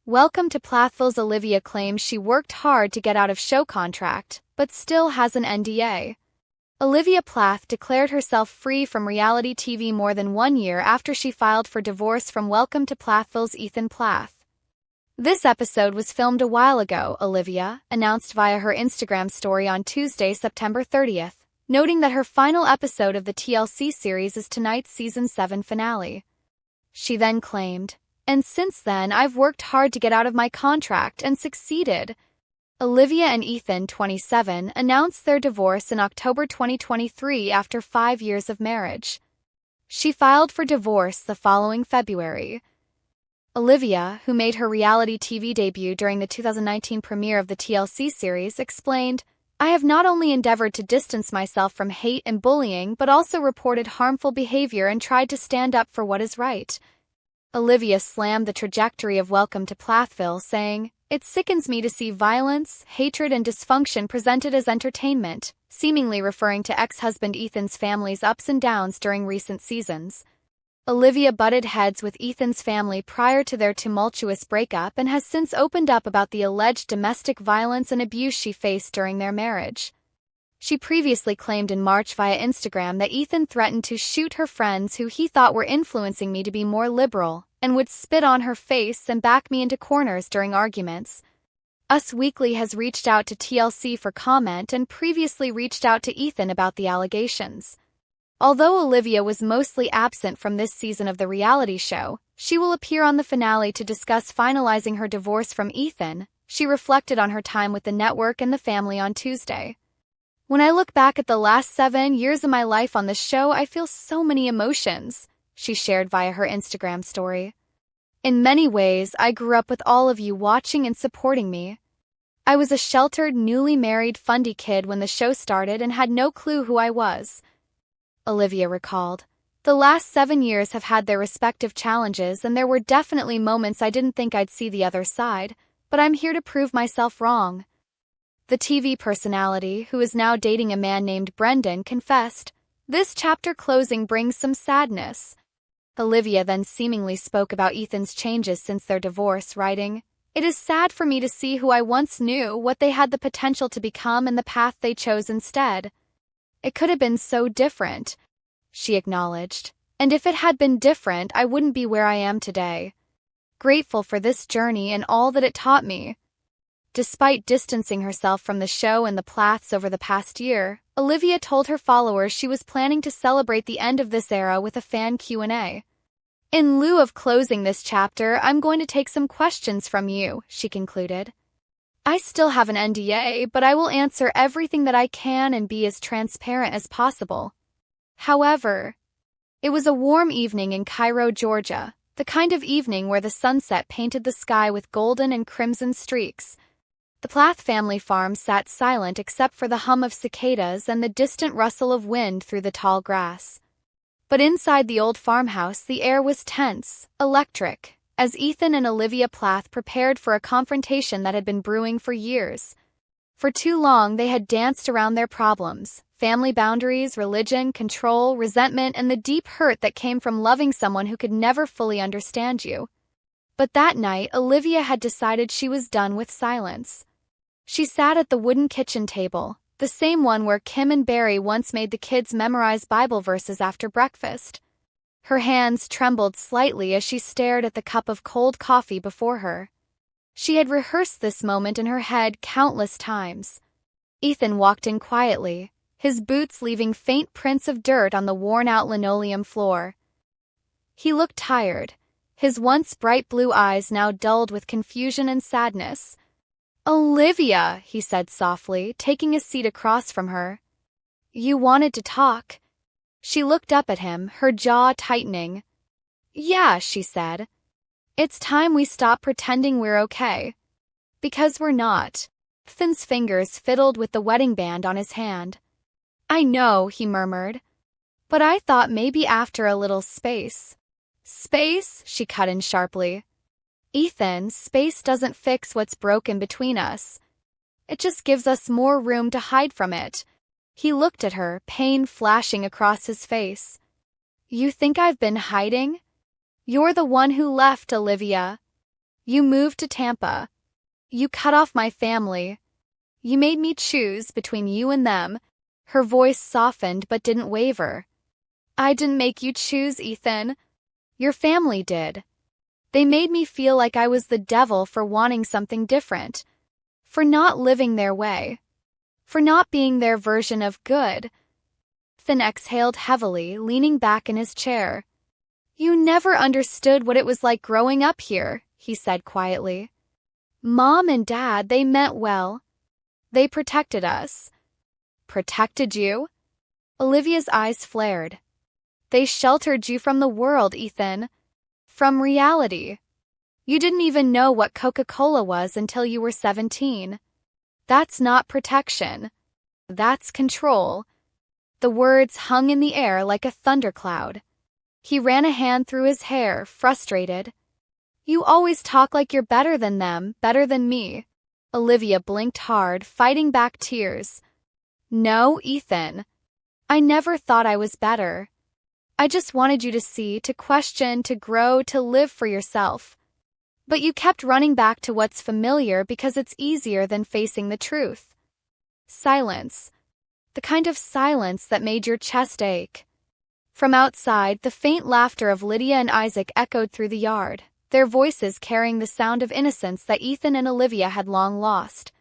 Welcome to Plathville's. Olivia claims she worked hard to get out of show contract, but still has an NDA. Olivia Plath declared herself free from reality TV more than 1 year after she filed for divorce from Welcome to Plathville's Ethan Plath. This episode was filmed a while ago, Olivia announced via her Instagram story on Tuesday, September 30th, noting that her final episode of the TLC series is tonight's Season 7 finale. She then claimed, "And since then I've worked hard to get out of my contract and succeeded." Olivia and Ethan, 27, announced their divorce in October 2023 after 5 years of marriage. She filed for divorce the following February. Olivia, who made her reality TV debut during the 2019 premiere of the TLC series, explained, "I have not only endeavored to distance myself from hate and bullying but also reported harmful behavior and tried to stand up for what is right." Olivia slammed the trajectory of Welcome to Plathville, saying, "It sickens me to see violence, hatred, and dysfunction presented as entertainment," seemingly referring to ex-husband Ethan's family's ups and downs during recent seasons. Olivia butted heads with Ethan's family prior to their tumultuous breakup and has since opened up about the alleged domestic violence and abuse she faced during their marriage. She previously claimed in March via Instagram that Ethan threatened to shoot her friends who he thought were influencing me to be more liberal, and would spit on her face and back me into corners during arguments. Us Weekly has reached out to TLC for comment and previously reached out to Ethan about the allegations. Although Olivia was mostly absent from this season of the reality show, she will appear on the finale to discuss finalizing her divorce from Ethan. She reflected on her time with the network and the family on Tuesday. "When I look back at the last 7 years of my life on the show, I feel so many emotions," she shared via her Instagram story. "In many ways, I grew up with all of you watching and supporting me. I was a sheltered, newly married, fundy kid when the show started and had no clue who I was," Olivia recalled. "The last 7 years have had their respective challenges, and there were definitely moments I didn't think I'd see the other side, but I'm here to prove myself wrong." The TV personality, who is now dating a man named Brendan, confessed, "This chapter closing brings some sadness." Olivia then seemingly spoke about Ethan's changes since their divorce, writing, "It is sad for me to see who I once knew, what they had the potential to become, and the path they chose instead. It could have been so different," she acknowledged, "and if it had been different, I wouldn't be where I am today. Grateful for this journey and all that it taught me." Despite distancing herself from the show and the Plaths over the past year, Olivia told her followers she was planning to celebrate the end of this era with a fan Q&A. "In lieu of closing this chapter, I'm going to take some questions from you," she concluded. "I still have an NDA, but I will answer everything that I can and be as transparent as possible." However, it was a warm evening in Cairo, Georgia, the kind of evening where the sunset painted the sky with golden and crimson streaks. The Plath family farm sat silent except for the hum of cicadas and the distant rustle of wind through the tall grass. But inside the old farmhouse, the air was tense, electric, as Ethan and Olivia Plath prepared for a confrontation that had been brewing for years. For too long, they had danced around their problems: family boundaries, religion, control, resentment, and the deep hurt that came from loving someone who could never fully understand you. But that night, Olivia had decided she was done with silence. She sat at the wooden kitchen table, the same one where Kim and Barry once made the kids memorize Bible verses after breakfast. Her hands trembled slightly as she stared at the cup of cold coffee before her. She had rehearsed this moment in her head countless times. Ethan walked in quietly, his boots leaving faint prints of dirt on the worn-out linoleum floor. He looked tired, his once bright blue eyes now dulled with confusion and sadness. "Olivia," he said softly, taking a seat across from her. "You wanted to talk." She looked up at him, her jaw tightening. "Yeah," she said. "It's time we stop pretending we're okay." "Because we're not." Ethan's fingers fiddled with the wedding band on his hand. "I know," he murmured. "But I thought maybe after a little space." "Space?" she cut in sharply. "Ethan, space doesn't fix what's broken between us. It just gives us more room to hide from it." He looked at her, pain flashing across his face. "You think I've been hiding? You're the one who left, Olivia." You moved to Tampa. You cut off my family. You made me choose between you and them. Her voice softened but didn't waver. I didn't make you choose, Ethan. Your family did. They made me feel like I was the devil for wanting something different, for not living their way, for not being their version of good. Ethan exhaled heavily, leaning back in his chair. You never understood what it was like growing up here, he said quietly. Mom and Dad, they meant well. They protected us. Protected you? Olivia's eyes flared. They sheltered you from the world, Ethan. From reality. You didn't even know what Coca-Cola was until you were 17. That's not protection. That's control. The words hung in the air like a thundercloud. He ran a hand through his hair, frustrated. You always talk like you're better than them, better than me. Olivia blinked hard, fighting back tears. No, Ethan. I never thought I was better. I just wanted you to see, to question, to grow, to live for yourself. But you kept running back to what's familiar because it's easier than facing the truth. Silence. The kind of silence that made your chest ache. From outside, the faint laughter of Lydia and Isaac echoed through the yard, their voices carrying the sound of innocence that Ethan and Olivia had long lost.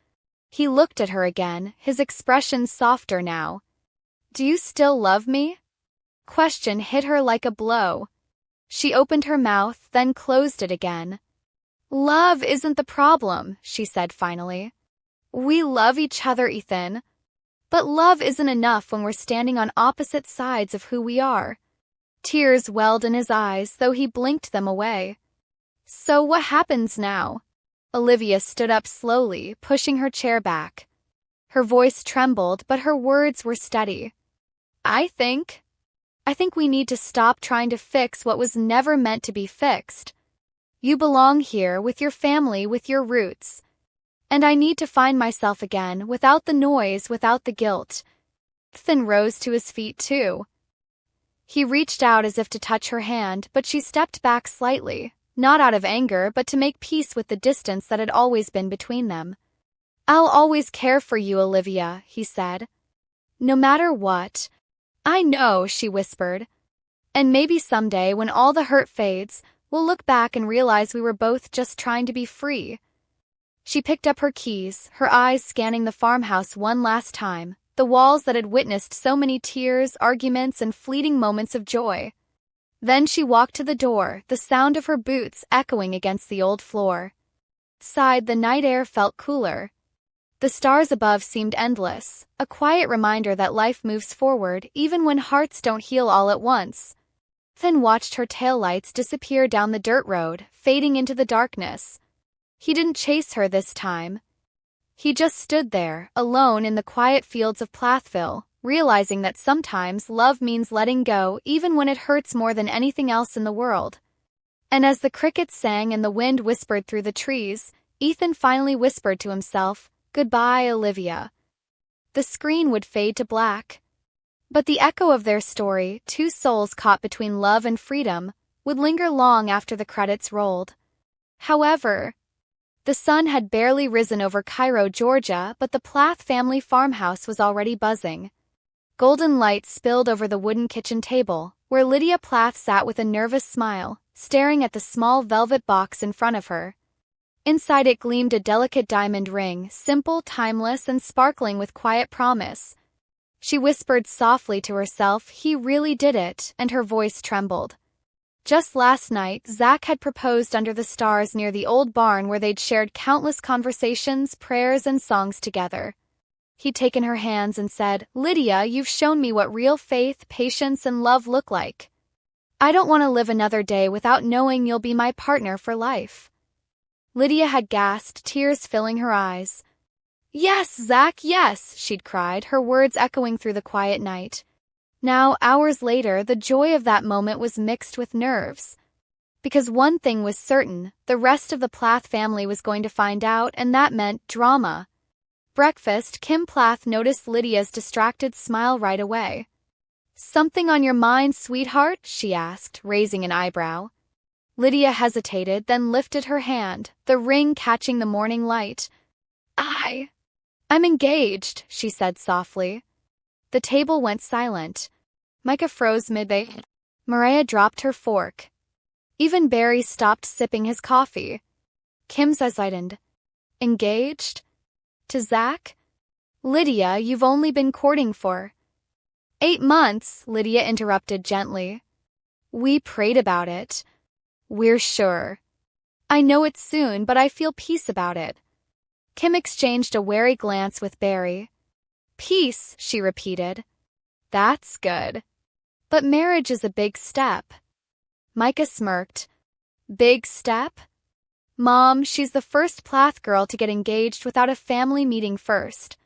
He looked at her again, his expression softer now. Do you still love me? Question hit her like a blow. She opened her mouth, then closed it again. Love isn't the problem, she said finally. We love each other, Ethan. But love isn't enough when we're standing on opposite sides of who we are. Tears welled in his eyes, though he blinked them away. So what happens now? Olivia stood up slowly, pushing her chair back. Her voice trembled, but her words were steady. I think we need to stop trying to fix what was never meant to be fixed. You belong here, with your family, with your roots. And I need to find myself again, without the noise, without the guilt. Ethan rose to his feet too. He reached out as if to touch her hand, but she stepped back slightly, not out of anger, but to make peace with the distance that had always been between them. I'll always care for you, Olivia, he said. No matter what. I know, she whispered. And maybe someday, when all the hurt fades, we'll look back and realize we were both just trying to be free. She picked up her keys, her eyes scanning the farmhouse one last time, the walls that had witnessed so many tears, arguments, and fleeting moments of joy. Then she walked to the door, the sound of her boots echoing against the old floor. Outside, the night air felt cooler. The stars above seemed endless, a quiet reminder that life moves forward even when hearts don't heal all at once. Then watched her taillights disappear down the dirt road, fading into the darkness. He didn't chase her this time. He just stood there, alone in the quiet fields of Plathville, realizing that sometimes love means letting go even when it hurts more than anything else in the world. And as the crickets sang and the wind whispered through the trees, Ethan finally whispered to himself, Goodbye, Olivia. The screen would fade to black. But the echo of their story, two souls caught between love and freedom, would linger long after the credits rolled. However, the sun had barely risen over Cairo, Georgia, but the Plath family farmhouse was already buzzing. Golden light spilled over the wooden kitchen table, where Lydia Plath sat with a nervous smile, staring at the small velvet box in front of her. Inside it gleamed a delicate diamond ring, simple, timeless, and sparkling with quiet promise. She whispered softly to herself, he really did it, and her voice trembled. Just last night, Zach had proposed under the stars near the old barn where they'd shared countless conversations, prayers, and songs together. He'd taken her hands and said, Lydia, you've shown me what real faith, patience, and love look like. I don't want to live another day without knowing you'll be my partner for life. Lydia had gasped, tears filling her eyes. Yes, Zach, yes, she'd cried, her words echoing through the quiet night. Now, hours later, the joy of that moment was mixed with nerves. Because one thing was certain, the rest of the Plath family was going to find out, and that meant drama. Breakfast, Kim Plath noticed Lydia's distracted smile right away. Something on your mind, sweetheart? She asked, raising an eyebrow. Lydia hesitated, then lifted her hand, the ring catching the morning light. I'm engaged, she said softly. The table went silent. Micah froze midway. Mariah dropped her fork. Even Barry stopped sipping his coffee. Kim's heightened. Engaged? To Zach? Lydia, you've only been courting for 8 months, Lydia interrupted gently. We prayed about it. We're sure. I know it's soon, but I feel peace about it. Kim exchanged a wary glance with Barry. Peace, she repeated. That's good. But marriage is a big step. Micah smirked. Big step? Mom, she's the first Plath girl to get engaged without a family meeting first.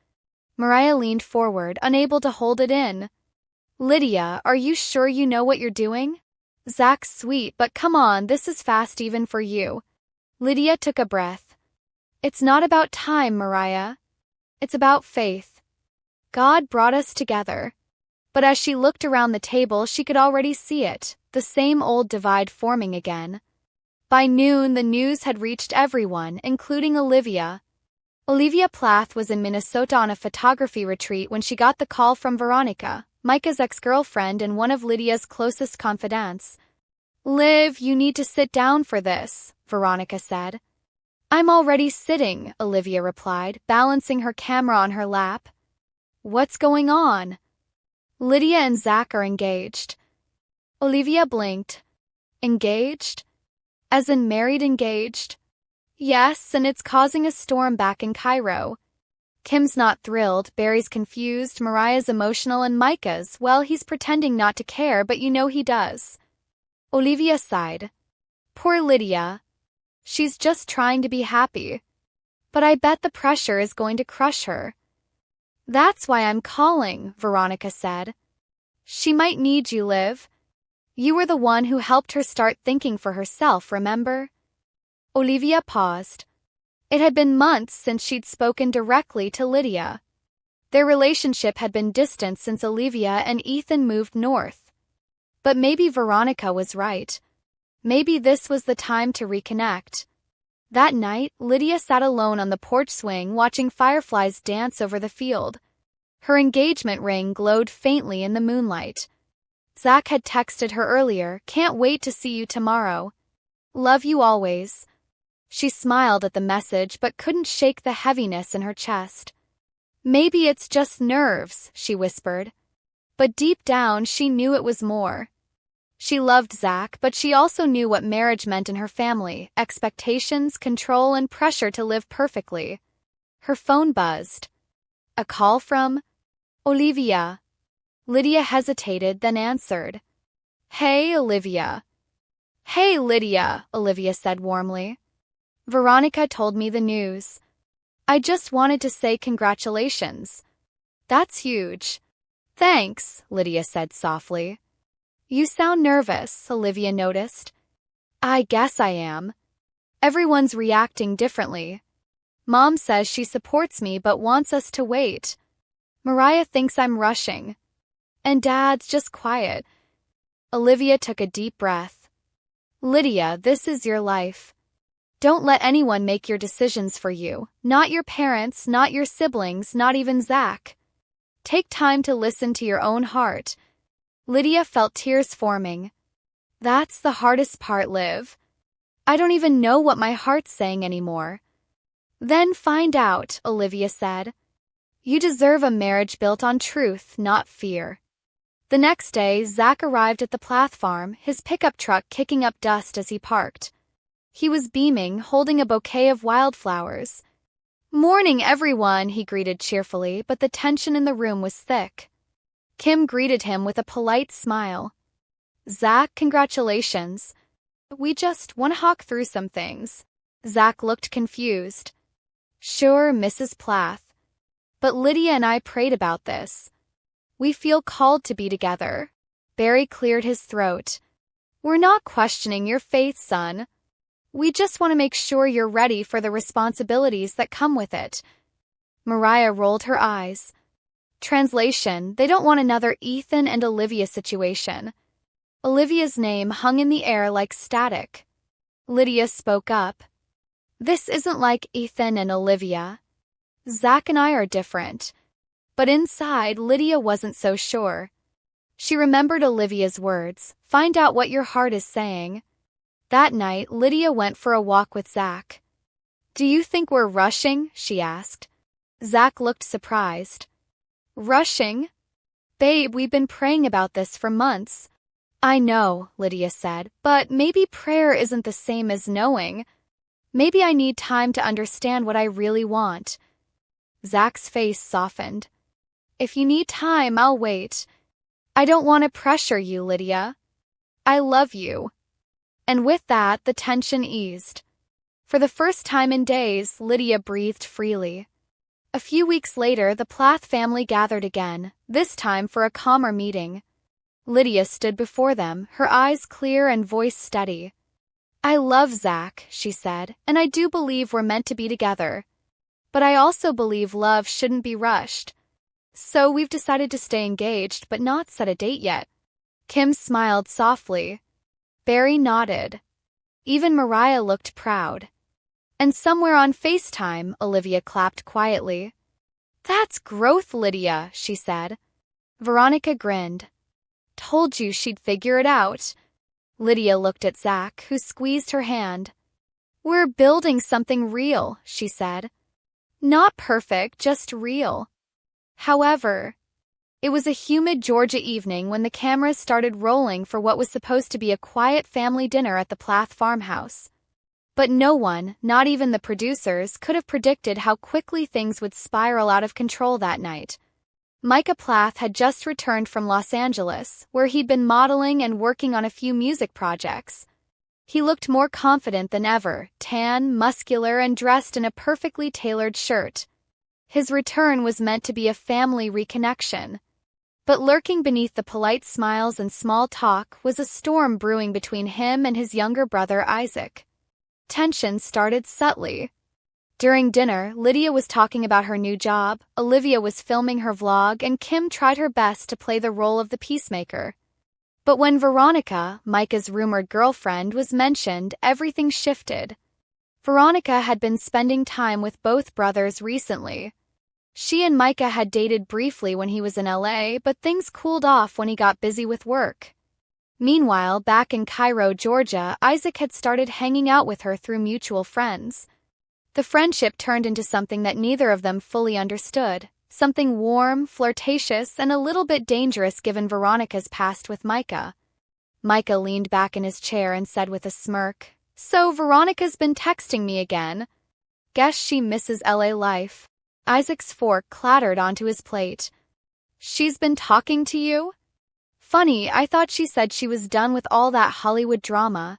Mariah leaned forward, unable to hold it in. Lydia, are you sure you know what you're doing? Zach's sweet, but come on, this is fast even for you. Lydia took a breath. It's not about time, Mariah. It's about faith. God brought us together. But as she looked around the table, she could already see it, the same old divide forming again. By noon, the news had reached everyone, including Olivia. Olivia Plath was in Minnesota on a photography retreat when she got the call from Veronica, Micah's ex-girlfriend and one of Lydia's closest confidants. Liv, you need to sit down for this, Veronica said. I'm already sitting, Olivia replied, balancing her camera on her lap. What's going on? Lydia and Zach are engaged. Olivia blinked. Engaged? As in married engaged? Yes, and it's causing a storm back in Cairo. Kim's not thrilled, Barry's confused, Mariah's emotional, and Micah's, well, he's pretending not to care, but you know he does. Olivia sighed. Poor Lydia. She's just trying to be happy. But I bet the pressure is going to crush her. That's why I'm calling, Veronica said. She might need you, Liv. You were the one who helped her start thinking for herself, remember? Olivia paused. It had been months since she'd spoken directly to Lydia. Their relationship had been distant since Olivia and Ethan moved north. But maybe Veronica was right. Maybe this was the time to reconnect. That night, Lydia sat alone on the porch swing watching fireflies dance over the field. Her engagement ring glowed faintly in the moonlight. Zach had texted her earlier, can't wait to see you tomorrow. Love you always. She smiled at the message but couldn't shake the heaviness in her chest. Maybe it's just nerves, she whispered. But deep down she knew it was more. She loved Zach, but she also knew what marriage meant in her family, expectations, control, and pressure to live perfectly. Her phone buzzed. A call from Olivia. Lydia hesitated, then answered. Hey, Olivia. Hey, Lydia, Olivia said warmly. Veronica told me the news. I just wanted to say congratulations. That's huge. Thanks, Lydia said softly. You sound nervous, Olivia noticed. I guess I am. Everyone's reacting differently. Mom says she supports me but wants us to wait. Mariah thinks I'm rushing. And Dad's just quiet. Olivia took a deep breath. Lydia, this is your life. Don't let anyone make your decisions for you. Not your parents, not your siblings, not even Zach. Take time to listen to your own heart. Lydia felt tears forming. That's the hardest part, Liv. I don't even know what my heart's saying anymore. Then find out, Olivia said. You deserve a marriage built on truth, not fear. The next day, Zach arrived at the Plath farm, his pickup truck kicking up dust as he parked. He was beaming, holding a bouquet of wildflowers. Morning, everyone, he greeted cheerfully, but the tension in the room was thick. Kim greeted him with a polite smile. Zach, congratulations. We just want to talk through some things. Zach looked confused. Sure, Mrs. Plath. But Lydia and I prayed about this. We feel called to be together. Barry cleared his throat. We're not questioning your faith, son. We just want to make sure you're ready for the responsibilities that come with it. Mariah rolled her eyes. Translation, they don't want another Ethan and Olivia situation. Olivia's name hung in the air like static. Lydia spoke up. This isn't like Ethan and Olivia. Zach and I are different. But inside, Lydia wasn't so sure. She remembered Olivia's words, find out what your heart is saying. That night, Lydia went for a walk with Zach. Do you think we're rushing? She asked. Zach looked surprised. Rushing? Babe, we've been praying about this for months. I know, Lydia said, but maybe prayer isn't the same as knowing. Maybe I need time to understand what I really want. Zach's face softened. If you need time, I'll wait. I don't want to pressure you, Lydia. I love you. And with that, the tension eased. For the first time in days, Lydia breathed freely. A few weeks later, the Plath family gathered again, this time for a calmer meeting. Lydia stood before them, her eyes clear and voice steady. I love Zach, she said, and I do believe we're meant to be together. But I also believe love shouldn't be rushed. So we've decided to stay engaged but not set a date yet. Kim smiled softly. Barry nodded. Even Mariah looked proud. And somewhere on FaceTime, Olivia clapped quietly. That's growth, Lydia, she said. Veronica grinned. Told you she'd figure it out. Lydia looked at Zach, who squeezed her hand. We're building something real, she said. Not perfect, just real. However, it was a humid Georgia evening when the cameras started rolling for what was supposed to be a quiet family dinner at the Plath farmhouse. But no one, not even the producers, could have predicted how quickly things would spiral out of control that night. Micah Plath had just returned from Los Angeles, where he'd been modeling and working on a few music projects. He looked more confident than ever, tan, muscular, and dressed in a perfectly tailored shirt. His return was meant to be a family reconnection. But lurking beneath the polite smiles and small talk was a storm brewing between him and his younger brother Isaac. Tension started subtly. During dinner, Lydia was talking about her new job, Olivia was filming her vlog, and Kim tried her best to play the role of the peacemaker. But when Veronica, Micah's rumored girlfriend, was mentioned, everything shifted. Veronica had been spending time with both brothers recently. She and Micah had dated briefly when he was in LA, but things cooled off when he got busy with work. Meanwhile, back in Cairo, Georgia, Isaac had started hanging out with her through mutual friends. The friendship turned into something that neither of them fully understood, something warm, flirtatious, and a little bit dangerous given Veronica's past with Micah. Micah leaned back in his chair and said with a smirk, So Veronica's been texting me again. Guess she misses LA life. Isaac's fork clattered onto his plate. She's been talking to you? Funny, I thought she said she was done with all that Hollywood drama.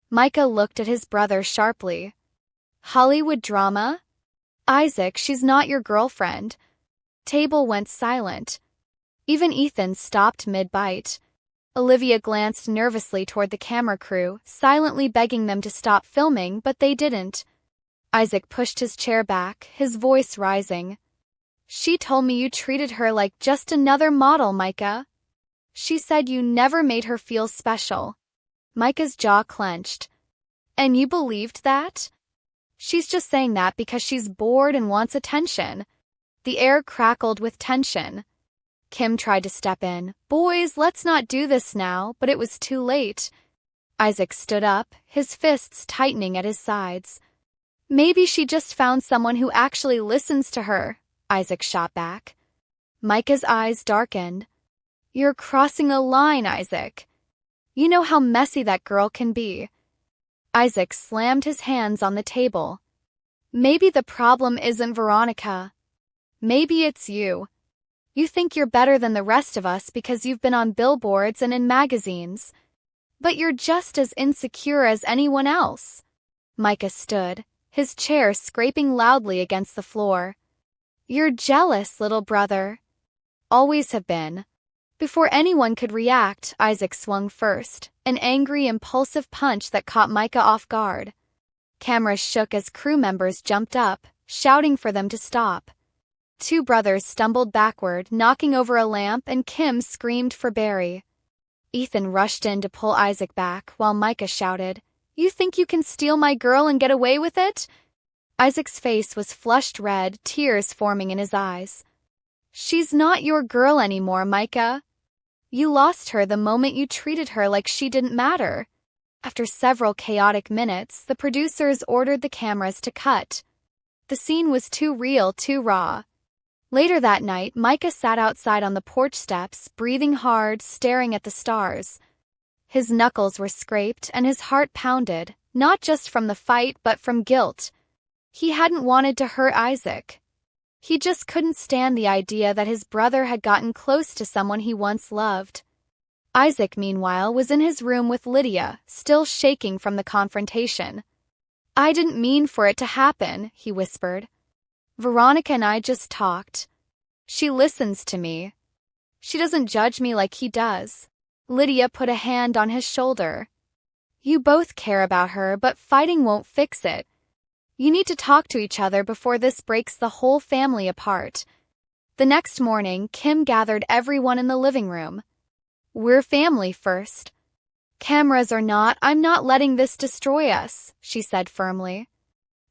Micah looked at his brother sharply. Hollywood drama? Isaac, she's not your girlfriend. Table went silent. Even Ethan stopped mid-bite. Olivia glanced nervously toward the camera crew, silently begging them to stop filming, but they didn't. Isaac pushed his chair back, his voice rising. She told me you treated her like just another model, Micah. She said you never made her feel special. Micah's jaw clenched. And you believed that? She's just saying that because she's bored and wants attention. The air crackled with tension. Kim tried to step in. Boys, let's not do this now, but it was too late. Isaac stood up, his fists tightening at his sides. Maybe she just found someone who actually listens to her, Isaac shot back. Micah's eyes darkened. You're crossing a line, Isaac. You know how messy that girl can be. Isaac slammed his hands on the table. Maybe the problem isn't Veronica. Maybe it's you. You think you're better than the rest of us because you've been on billboards and in magazines. But you're just as insecure as anyone else. Micah stood, his chair scraping loudly against the floor. You're jealous, little brother. Always have been. Before anyone could react, Isaac swung first, an angry, impulsive punch that caught Micah off guard. Cameras shook as crew members jumped up, shouting for them to stop. Two brothers stumbled backward, knocking over a lamp, and Kim screamed for Barry. Ethan rushed in to pull Isaac back, while Micah shouted, You think you can steal my girl and get away with it? Isaac's face was flushed red, tears forming in his eyes. She's not your girl anymore, Micah. You lost her the moment you treated her like she didn't matter. After several chaotic minutes, the producers ordered the cameras to cut. The scene was too real, too raw. Later that night, Micah sat outside on the porch steps, breathing hard, staring at the stars. His knuckles were scraped and his heart pounded, not just from the fight but from guilt. He hadn't wanted to hurt Isaac. He just couldn't stand the idea that his brother had gotten close to someone he once loved. Isaac, meanwhile, was in his room with Lydia, still shaking from the confrontation. I didn't mean for it to happen, he whispered. Veronica and I just talked. She listens to me. She doesn't judge me like he does. Lydia put a hand on his shoulder. You both care about her, but fighting won't fix it. You need to talk to each other before this breaks the whole family apart. The next morning, Kim gathered everyone in the living room. We're family first. Cameras or not, I'm not letting this destroy us, she said firmly.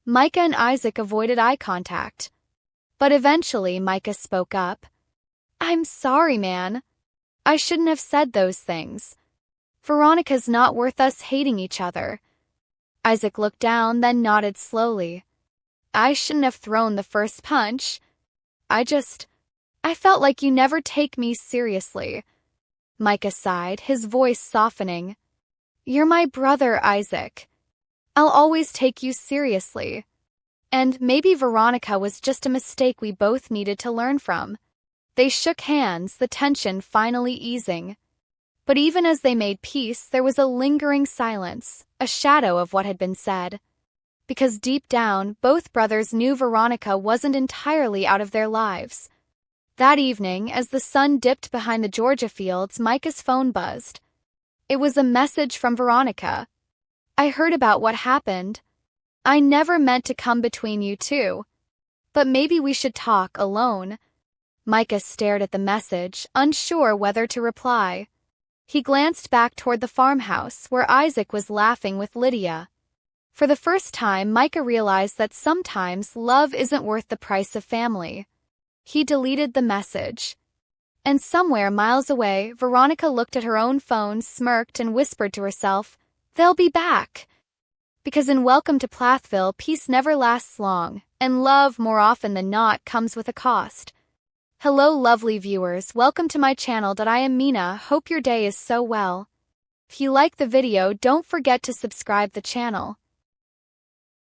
Micah and Isaac avoided eye contact. But eventually, Micah spoke up. I'm sorry, man. I shouldn't have said those things. Veronica's not worth us hating each other. Isaac looked down, then nodded slowly. I shouldn't have thrown the first punch. I felt like you never take me seriously. Micah sighed, his voice softening. You're my brother, Isaac. I'll always take you seriously. And maybe Veronica was just a mistake we both needed to learn from. They shook hands, the tension finally easing. But even as they made peace, there was a lingering silence, a shadow of what had been said. Because deep down, both brothers knew Veronica wasn't entirely out of their lives. That evening, as the sun dipped behind the Georgia fields, Micah's phone buzzed. It was a message from Veronica. I heard about what happened. I never meant to come between you two. But maybe we should talk alone. Micah stared at the message, unsure whether to reply. He glanced back toward the farmhouse, where Isaac was laughing with Lydia. For the first time, Micah realized that sometimes love isn't worth the price of family. He deleted the message. And somewhere miles away, Veronica looked at her own phone, smirked, and whispered to herself, They'll be back. Because in Welcome to Plathville, peace never lasts long, and love, more often than not, comes with a cost. Hello, lovely viewers. Welcome to my channel. I am Mina. Hope your day is so well. If you like the video, don't forget to subscribe the channel.